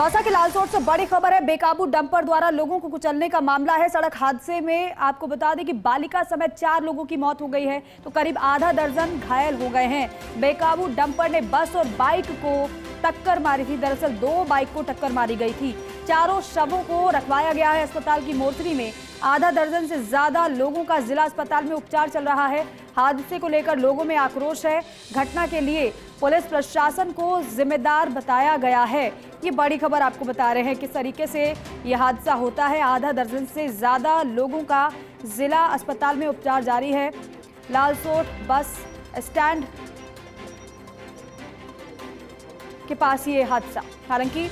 दौसा के लालसोट से बड़ी खबर है। बेकाबू डंपर द्वारा लोगों को कुचलने का मामला है। सड़क हादसे में आपको बता दें कि बालिका समेत 4 लोगों की मौत हो गई है तो करीब आधा दर्जन घायल हो गए हैं। बेकाबू डंपर ने बस और बाइक को टक्कर मारी थी। दरअसल 2 बाइक को टक्कर मारी गई थी। चारों शवों को रखवाया गया है अस्पताल की मोर्चरी में। आधा दर्जन से ज्यादा लोगों का जिला अस्पताल में उपचार चल रहा है। हादसे को लेकर लोगों में आक्रोश है। घटना के लिए पुलिस प्रशासन को जिम्मेदार बताया गया है। ये बड़ी खबर आपको बता रहे हैं किस तरीके से यह हादसा होता है। आधा दर्जन से ज्यादा लोगों का जिला अस्पताल में उपचार जारी है। लालसोट बस स्टैंड के पास ये हादसा। हालांकि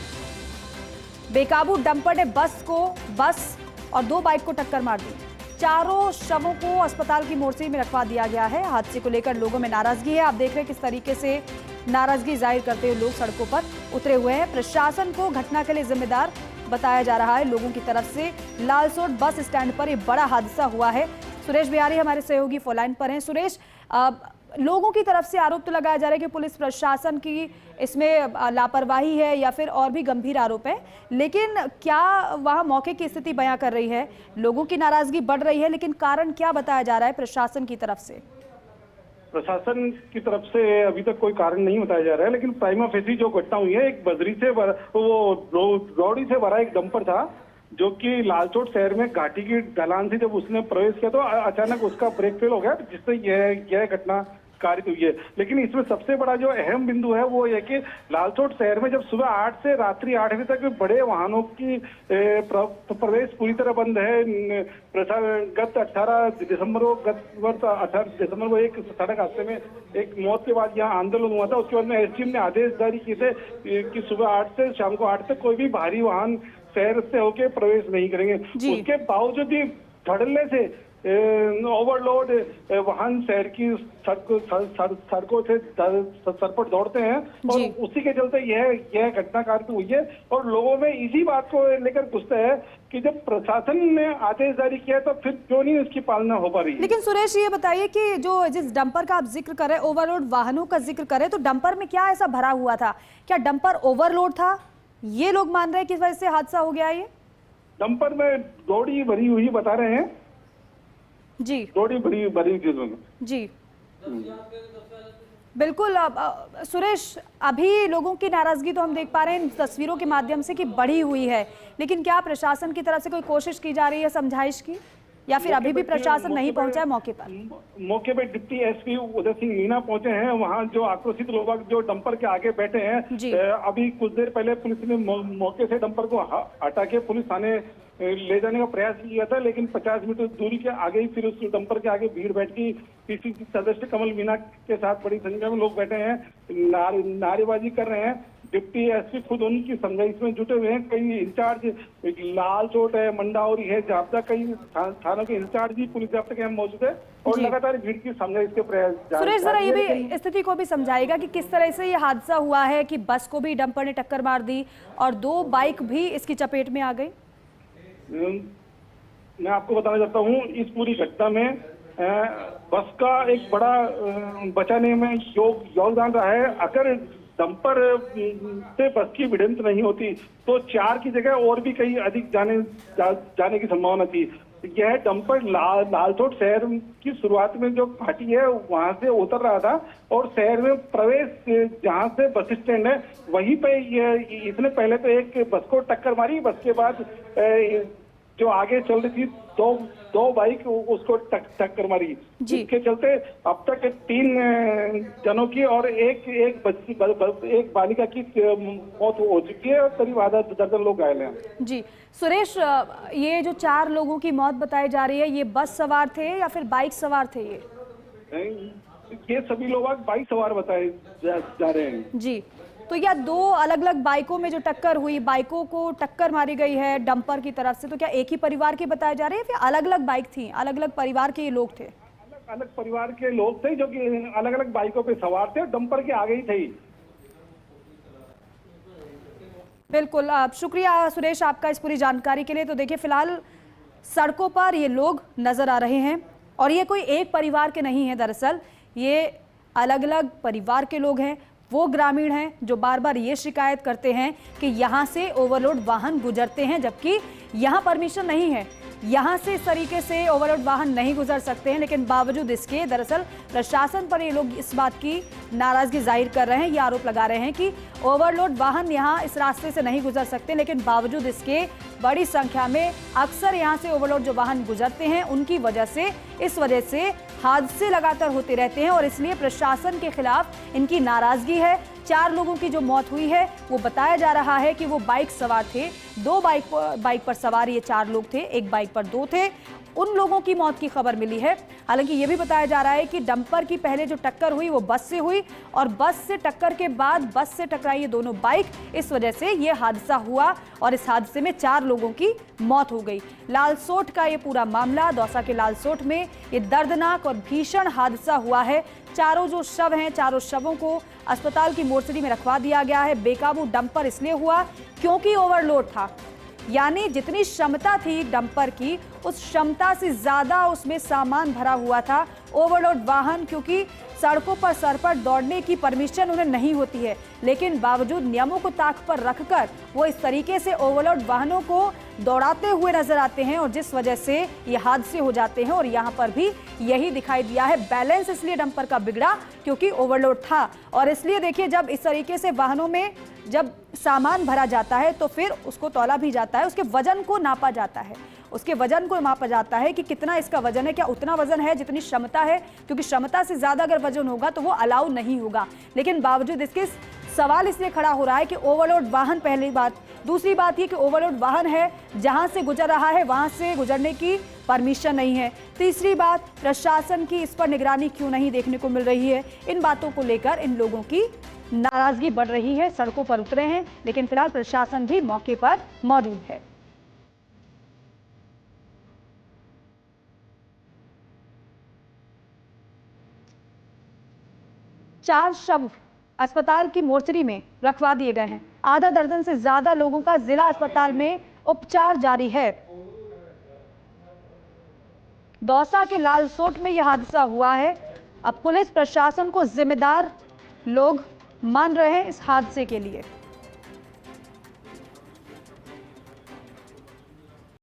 बेकाबू डंपर ने बस और 2 बाइक को टक्कर मार दी। चारों शवों को अस्पताल की मोर्चरी में रखवा दिया गया है। हादसे को लेकर लोगों में नाराजगी है। आप देख रहे हैं किस तरीके से नाराजगी जाहिर करते हुए लोग सड़कों पर उतरे हुए हैं। प्रशासन को घटना के लिए जिम्मेदार बताया जा रहा है लोगों की तरफ से। लालसोट बस स्टैंड पर यह बड़ा हादसा हुआ है। सुरेश बिहारी हमारे सहयोगी फोन लाइन पर हैं। सुरेश, लोगों की तरफ से आरोप तो लगाया जा रहा है कि पुलिस प्रशासन की इसमें लापरवाही है या फिर और भी गंभीर आरोप है, लेकिन क्या वहां मौके की स्थिति बयां कर रही है? लोगों की नाराजगी बढ़ रही है, लेकिन कारण क्या बताया जा रहा है प्रशासन की तरफ से? प्रशासन की तरफ से अभी तक कोई कारण नहीं बताया जा रहा है, लेकिन प्राइमा फेसी जो घटना हुई है, एक बजरी से रोड़ी से भरा एक डंपर था जो कि लालसोट शहर में घाटी की ढलान से जब उसने प्रवेश किया तो अचानक उसका ब्रेक फेल हो गया, जिससे यह घटना कारित हुई है। लेकिन इसमें सबसे बड़ा जो अहम बिंदु है वो ये कि लालसोट शहर में जब सुबह 8 से रात्रि 8 बजे तक बड़े वाहनों की प्रवेश पूरी तरह बंद है। गत 18 दिसंबर को एक सड़क हादसे में एक मौत के बाद यहाँ आंदोलन हुआ था। उसके बाद में एसडीएम ने आदेश जारी किए थे कि सुबह 8 से शाम को 8 तक कोई भी भारी वाहन शहर से होके प्रवेश नहीं करेंगे। उसके बावजूद भी धड़ल्ले से ओवरलोड वाहन शहर की सड़कों से सरपट दौड़ते हैं और उसी के चलते यह घटना कारित हुई है। और लोगों में इसी बात को लेकर गुस्सा है कि जब प्रशासन ने आदेश जारी किया तो फिर क्यों नहीं उसकी पालना हो पा रही। लेकिन सुरेश, ये बताइए कि जिस डंपर का आप जिक्र करें, ओवरलोड वाहनों का जिक्र करें, तो डंपर में क्या ऐसा भरा हुआ था? क्या डंपर ओवरलोड था? ये लोग मान रहे हैं किस वजह से हादसा हो गया। ये डंपर में रोड़ी भरी हुई बता रहे हैं जी, रोड़ी भरी चीजों में जी बिल्कुल। सुरेश, अभी लोगों की नाराजगी तो हम देख पा रहे हैं इन तस्वीरों के माध्यम से कि बढ़ी हुई है, लेकिन क्या प्रशासन की तरफ से कोई कोशिश की जा रही है समझाइश की, या फिर अभी भी प्रशासन नहीं पहुंचा है मौके पर? मौके पे डिप्टी एसपी उदय सिंह मीना पहुंचे हैं। वहां जो आक्रोशित लोग जो डंपर के आगे बैठे हैं, अभी कुछ देर पहले पुलिस ने मौके से डंपर को हटा के पुलिस थाने ले जाने का प्रयास किया था, लेकिन 50 मीटर दूरी के आगे ही फिर उस डंपर के आगे भीड़ बैठ गई। पीसीसी सदस्य कमल मीना के साथ बड़ी संख्या में लोग बैठे हैं, नारेबाजी कर रहे हैं। डिप्टी एसपी खुद उनकी समझाइश में जुटे हुए हैं। कई इंचार्ज लालसोट है, मंडावरी है, जाब्ता, कई थानों के इंचार्ज भी पुलिस जाब्ता के मौजूद है और लगातार भीड़ की समझाइश के प्रयास। सुरेश, जरा ये भी स्थिति को भी समझाएगा कि किस तरह से ये हादसा हुआ है कि बस को भी डंपर ने टक्कर मार दी और 2 बाइक भी इसकी चपेट में आ गई। मैं आपको बताना चाहता हूँ, इस पूरी घटना में बस का एक बड़ा बचाने में योगदान रहा है। अगर डंपर से बस की भिड़ंत नहीं होती तो 4 की जगह और भी कहीं अधिक जाने की संभावना थी। यह डंपर लालसोट शहर की शुरुआत में जो घाटी है वहां से उतर रहा था और शहर में प्रवेश जहां से बस स्टैंड है वहीं पे इसने पहले तो एक बस को टक्कर मारी। बस के बाद जो आगे चल रही थी दो बाइक उसको टक्कर मारी, जिसके चलते अब तक 3 जनों की और एक बालिका की मौत हो चुकी है और करीब आधा दर्जन लोग घायल हैं। जी सुरेश, ये जो 4 लोगों की मौत बताई जा रही है, ये बस सवार थे या फिर बाइक सवार थे? ये सभी लोग बाइक सवार बताए जा रहे हैं। जी, तो यह 2 अलग अलग बाइकों में जो टक्कर हुई, बाइकों को टक्कर मारी गई है डंपर की तरफ से, तो क्या एक ही परिवार के बताए जा रहे हैं, फिर अलग अलग बाइक थी, अलग अलग परिवार के ये लोग थे? अलग अलग परिवार के लोग थे जो कि अलग अलग बाइकों पे सवार थे, डंपर के आगे ही थे। बिल्कुल, शुक्रिया सुरेश आपका इस पूरी जानकारी के लिए। तो देखिए, फिलहाल सड़कों पर ये लोग नजर आ रहे हैं और ये कोई एक परिवार के नहीं है, दरअसल ये अलग अलग परिवार के लोग हैं। वो ग्रामीण हैं जो बार बार ये शिकायत करते हैं कि यहाँ से ओवरलोड वाहन गुजरते हैं, जबकि यहाँ परमिशन नहीं है। यहाँ से इस तरीके से ओवरलोड वाहन नहीं गुजर सकते हैं, लेकिन बावजूद इसके दरअसल प्रशासन पर ये लोग इस बात की नाराजगी जाहिर कर रहे हैं। ये आरोप लगा रहे हैं कि ओवरलोड वाहन यहाँ इस रास्ते से नहीं गुजर सकते, लेकिन बावजूद इसके बड़ी संख्या में अक्सर यहाँ से ओवरलोड जो वाहन गुजरते हैं उनकी वजह से इस वजह से हादसे लगातार होते रहते हैं और इसलिए प्रशासन के खिलाफ इनकी नाराजगी है। 4 लोगों की जो मौत हुई है वो बताया जा रहा है कि वो बाइक सवार थे। 2 बाइक पर सवार ये 4 लोग थे, एक बाइक पर 2 थे। उन लोगों की मौत की खबर मिली है। हालांकि ये भी बताया जा रहा है कि डंपर की पहले जो टक्कर हुई वो बस से हुई और बस से टक्कर के बाद बस से टकराई ये दोनों बाइक, इस वजह से ये हादसा हुआ और इस हादसे में 4 लोगों की मौत हो गई। लालसोट का ये पूरा मामला, दौसा के लालसोट में ये दर्दनाक और भीषण हादसा हुआ है। चारों जो शव हैं, चारों शवों को अस्पताल की मोर्चरी में रखवा दिया गया है। बेकाबू डंपर इसलिए हुआ क्योंकि ओवरलोड था, यानी जितनी क्षमता थी डंपर की उस क्षमता से ज्यादा उसमें सामान भरा हुआ था। ओवरलोड वाहन क्योंकि सड़कों पर सरपट दौड़ने की परमिशन उन्हें नहीं होती है, लेकिन बावजूद नियमों को ताक पर रखकर वो इस तरीके से ओवरलोड वाहनों को दौड़ाते हुए नजर आते हैं और जिस वजह से ये हादसे हो जाते हैं। और यहाँ पर भी यही दिखाई दिया है। बैलेंस इसलिए डंपर का बिगड़ा क्योंकि ओवरलोड था और इसलिए देखिए जब इस तरीके से वाहनों में जब सामान भरा जाता है तो फिर उसको तौला भी जाता है, उसके वजन को नापा जाता है, उसके वजन को मापा जाता है कि कितना इसका वजन है, क्या उतना वजन है जितनी क्षमता है, क्योंकि क्षमता से ज्यादा अगर वजन होगा तो वो अलाउ नहीं होगा। लेकिन बावजूद इसके सवाल इसलिए खड़ा हो रहा है कि ओवरलोड वाहन, पहली बात। दूसरी बात ये कि ओवरलोड वाहन है, जहां से गुजर रहा है वहां से गुजरने की परमिशन नहीं है। तीसरी बात, प्रशासन की इस पर निगरानी क्यों नहीं देखने को मिल रही है। इन बातों को लेकर इन लोगों की नाराजगी बढ़ रही है, सड़कों पर उतरे हैं, लेकिन फिलहाल प्रशासन भी मौके पर मौजूद है। चार शव अस्पताल की मोर्चरी में रखवा दिए गए हैं। आधा दर्जन से ज्यादा लोगों का जिला अस्पताल में उपचार जारी है। दौसा के लालसोट में यह हादसा हुआ है। अब पुलिस प्रशासन को जिम्मेदार लोग मान रहे हैं इस हादसे के लिए।